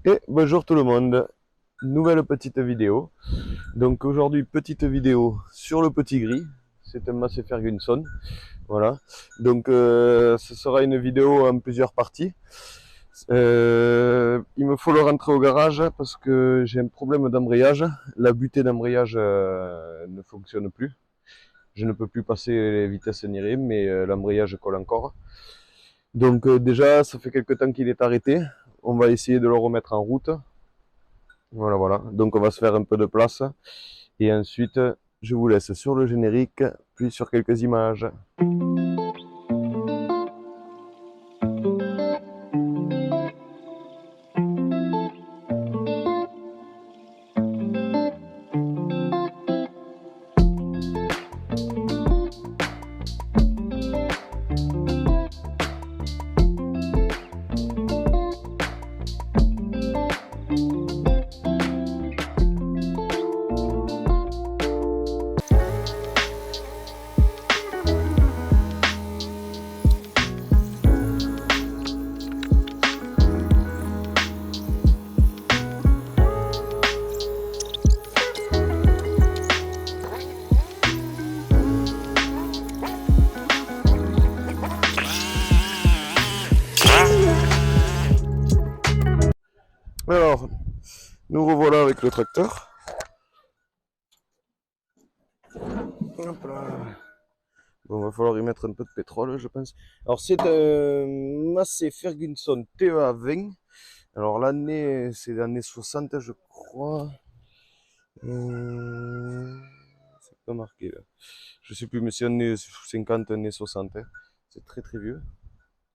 Et bonjour tout le monde, nouvelle petite vidéo. Donc aujourd'hui petite vidéo sur le petit gris, c'est un Massey Ferguson, voilà. Donc ce sera une vidéo en plusieurs parties. Il me faut le rentrer au garage parce que j'ai un problème d'embrayage. La butée d'embrayage ne fonctionne plus. Je ne peux plus passer les vitesses ni rien, mais l'embrayage colle encore. Donc déjà, ça fait quelques temps qu'il est arrêté. On va essayer de le remettre en route. Voilà, voilà. Donc on va se faire un peu de place. Et ensuite, je vous laisse sur le générique, puis sur quelques images. Alors, nous revoilà avec le tracteur. Hop là. Bon, va falloir y mettre un peu de pétrole, je pense. Alors, c'est un Massey Ferguson TEA 20. Alors, l'année, c'est l'année 60, je crois. C'est pas marqué là. Je sais plus, mais c'est année 50, année 60. Hein. C'est très très vieux.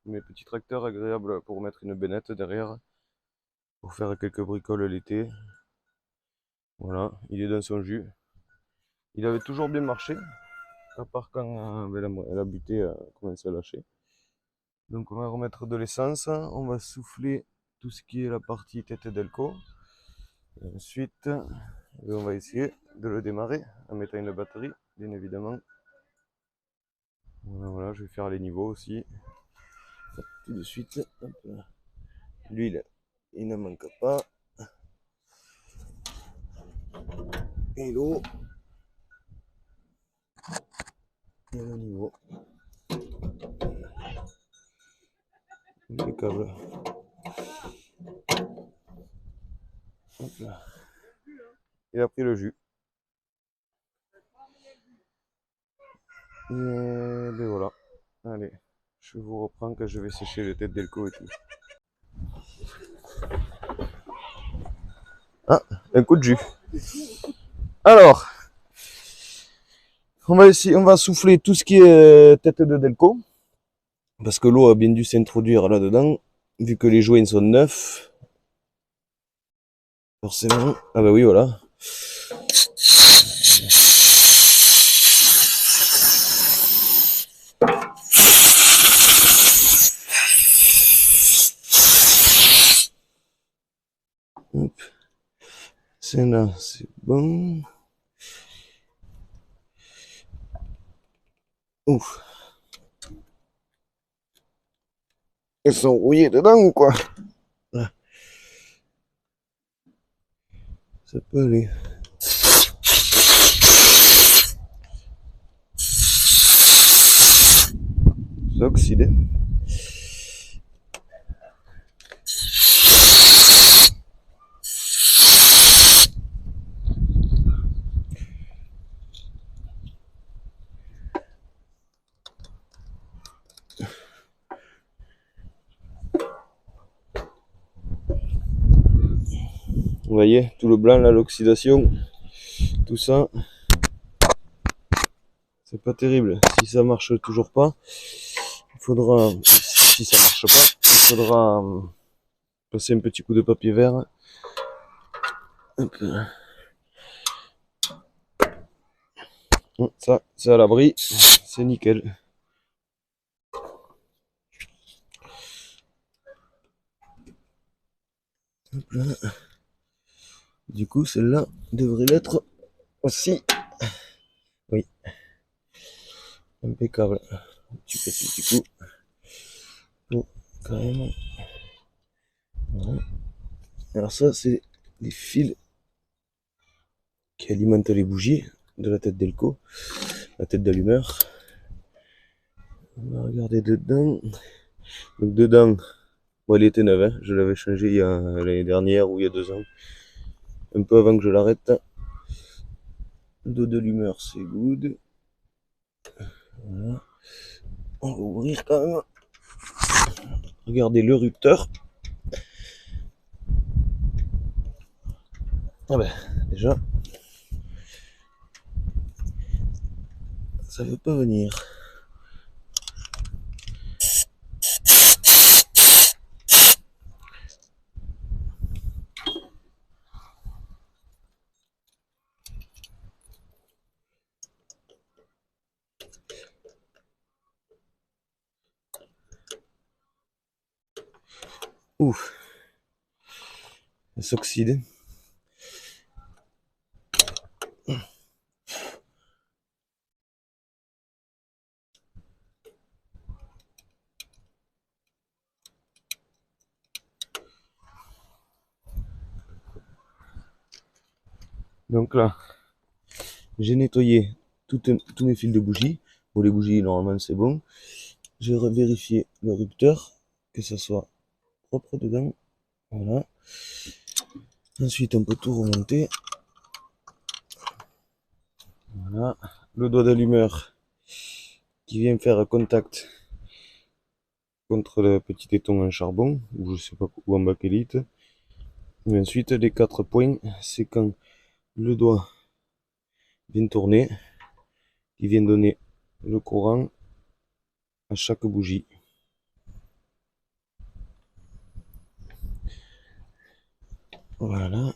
Mais petit tracteur agréable pour mettre une bennette derrière, pour faire quelques bricoles l'été. Voilà, il est dans son jus. Il avait toujours bien marché, à part quand la butée a commencé à lâcher. Donc on va remettre de l'essence, on va souffler tout ce qui est la partie tête d'Elco. Et ensuite, on va essayer de le démarrer en mettant une batterie, bien évidemment. Voilà, voilà, je vais faire les niveaux aussi. Tout de suite, l'huile, il ne manque pas. Et l'eau. Et le niveau. Impeccable. Hop là. Il a pris le jus. Et ben voilà. Allez, je vous reprends quand je vais sécher les têtes d'Elco et tout. Ah, un coup de jus. Alors, on va souffler tout ce qui est tête de Delco. Parce que l'eau a bien dû s'introduire là-dedans. Vu que les joints sont neufs. Forcément. Ah bah oui, voilà. Hop. C'est là, c'est bon. Ouf. Elles sont rouillées dedans, quoi. Là. Ça peut aller. C'est oxydé. Vous voyez, tout le blanc là, l'oxydation, tout ça, c'est pas terrible. Si ça marche toujours pas, il faudra, si ça marche pas, il faudra passer un petit coup de papier vert. Hop. Ça, c'est à l'abri, c'est nickel. Hop là. Du coup, celle-là devrait l'être aussi. Oui, impeccable. Tu fais ce petit coup. Oh, carrément. Voilà. Alors ça, c'est les fils qui alimentent les bougies de la tête d'Elco, la tête d'allumeur. On va regarder dedans. Donc dedans, bon, il était neuf, hein. Je l'avais changé il y a l'année dernière ou il y a 2 ans. Un peu avant que je l'arrête. Le dos de l'humeur, c'est good. Voilà. On va ouvrir quand même. Regardez le rupteur. Ah ben, déjà, ça veut pas venir. Ouf, ça s'oxyde. Donc là, j'ai nettoyé tous mes fils de bougies. Bon, les bougies, normalement, c'est bon. J'ai vérifié le rupteur, que ça soit propre dedans. Voilà. Ensuite, on peut tout remonter. Voilà. Le doigt d'allumeur qui vient faire contact contre le petit éton en charbon, ou je sais pas, ou en bakélite. Et ensuite, les 4 points, c'est quand le doigt vient tourner, qui vient donner le courant à chaque bougie. Voilà.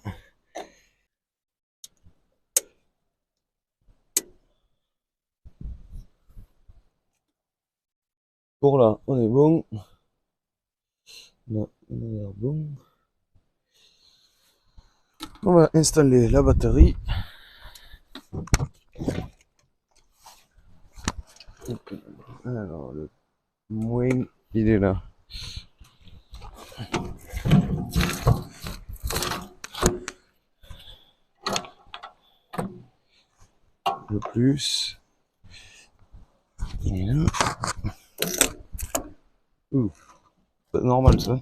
Pour là, on est bon. Là, on a l'air bon. On va installer la batterie. Alors, le moins, il est là. Le plus, il est là. Ouh, c'est normal ça.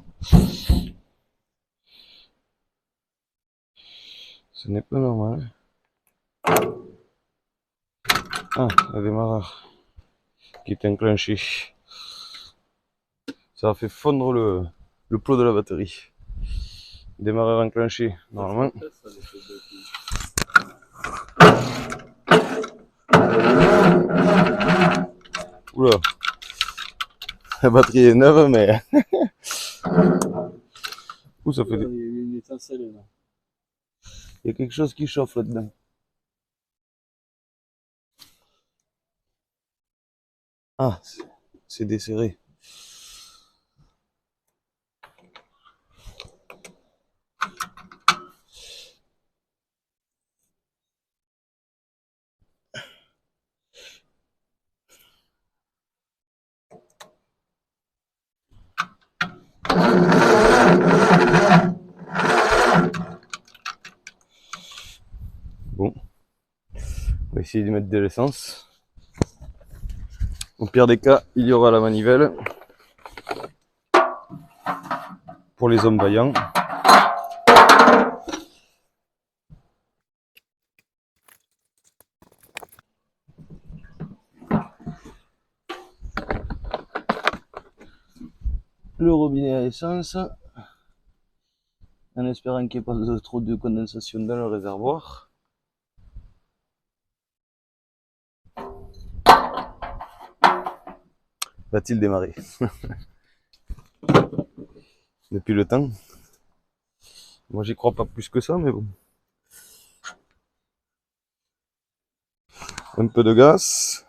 Ce n'est pas normal. Ah, le démarreur qui est enclenché. Ça a fait fondre le plot de la batterie. Démarreur enclenché, normalement. Oula, la batterie est neuve, mais. Ouh, ça fait. Il y a quelque chose qui chauffe là-dedans. Ah, c'est desserré. Bon, on va essayer de mettre de l'essence. Au pire des cas, il y aura la manivelle pour les hommes vaillants. Le robinet à essence, en espérant qu'il n'y ait pas trop de condensation dans le réservoir. Va-t-il démarrer? Depuis le temps. Moi j'y crois pas plus que ça, mais bon. Un peu de gaz.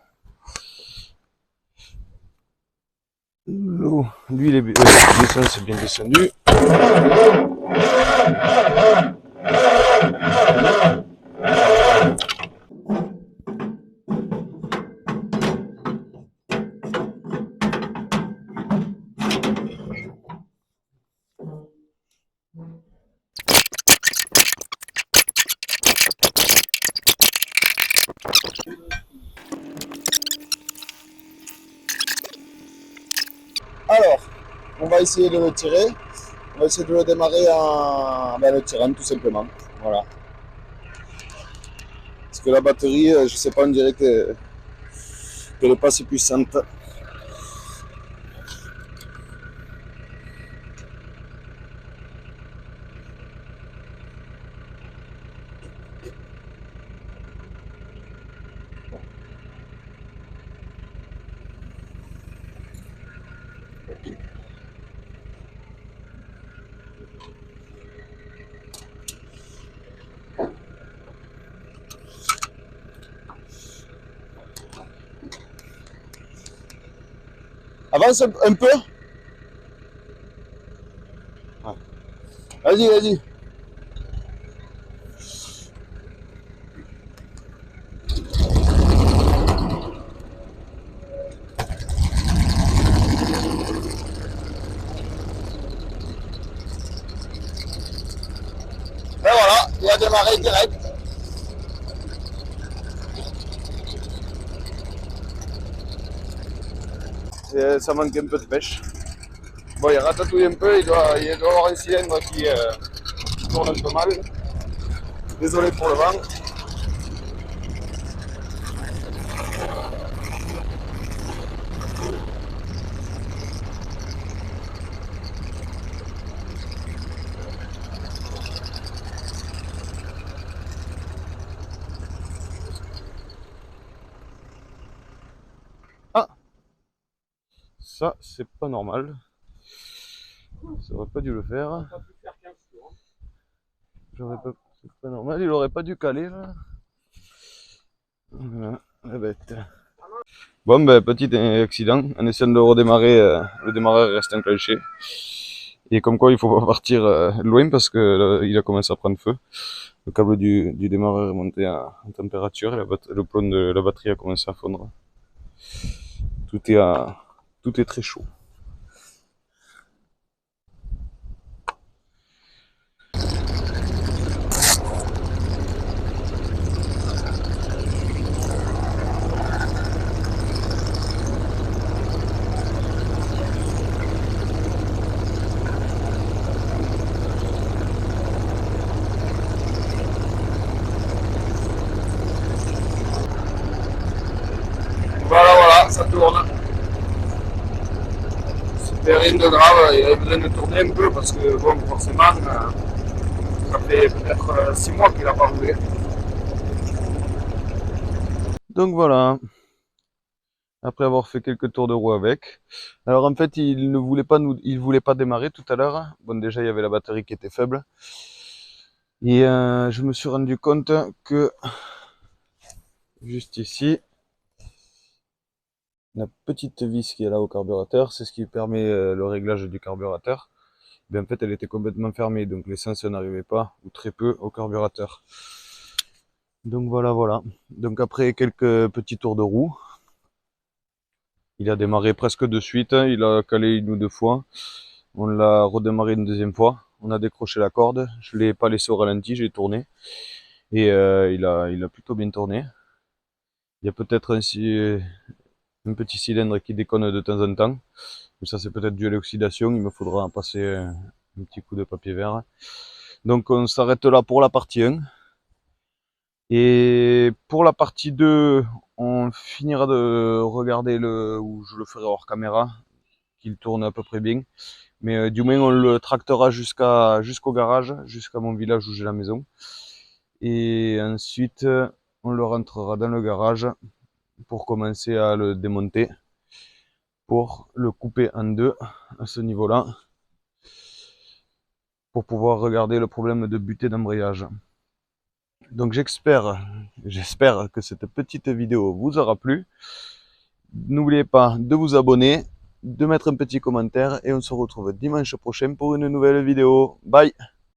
L'eau, l'huile et l'essence est bien descendue. Alors, on va essayer de le tirer. On va essayer de le démarrer en le tirant tout simplement. Voilà. Parce que la batterie, je sais pas, on dirait qu'elle n'est pas si puissante. Avance un peu. Vas-y, vas-y. Et voilà, il a démarré direct. Et ça manque un peu de pêche. Bon, il ratatouille un peu, il doit avoir un cylindre qui tourne un peu mal. Désolé pour le vent. Ah, ça c'est pas normal. Ça aurait pas dû le faire. C'est pas normal, il aurait pas dû caler là. Voilà, la bête. Bon, ben, petit accident. En essayant de redémarrer, le démarreur reste enclenché. Et comme quoi, il faut pas partir loin parce que il a commencé à prendre feu. Le câble du démarreur est monté en température et le plomb de la batterie a commencé à fondre. Tout est très chaud. Voilà, ça tourne. C'était rien de grave, il avait besoin de tourner un peu parce que, bon, forcément, ça fait peut-être 6 mois qu'il n'a pas roulé. Donc voilà, après avoir fait quelques tours de roue avec. Alors en fait, il voulait pas démarrer tout à l'heure. Bon, déjà, il y avait la batterie qui était faible. Et je me suis rendu compte que, juste ici, la petite vis qui est là au carburateur, c'est ce qui permet le réglage du carburateur. Ben, en fait, elle était complètement fermée, donc l'essence n'arrivait pas, ou très peu, au carburateur. Donc voilà. Donc après quelques petits tours de roue, il a démarré presque de suite, il a calé une ou deux fois. On l'a redémarré une deuxième fois, on a décroché la corde, je l'ai pas laissé au ralenti, j'ai tourné. Et il a plutôt bien tourné. Il y a peut-être un petit cylindre qui déconne de temps en temps. Mais ça, c'est peut-être dû à l'oxydation. Il me faudra passer un petit coup de papier vert. Donc, on s'arrête là pour la partie 1. Et pour la partie 2, on finira de regarder ou je le ferai hors caméra, qu'il tourne à peu près bien. Mais du moins, on le tractera jusqu'au garage, jusqu'à mon village où j'ai la maison. Et ensuite, on le rentrera dans le garage pour commencer à le démonter, pour le couper en deux à ce niveau-là, pour pouvoir regarder le problème de butée d'embrayage. Donc j'espère que cette petite vidéo vous aura plu. N'oubliez pas de vous abonner, de mettre un petit commentaire et on se retrouve dimanche prochain pour une nouvelle vidéo. Bye!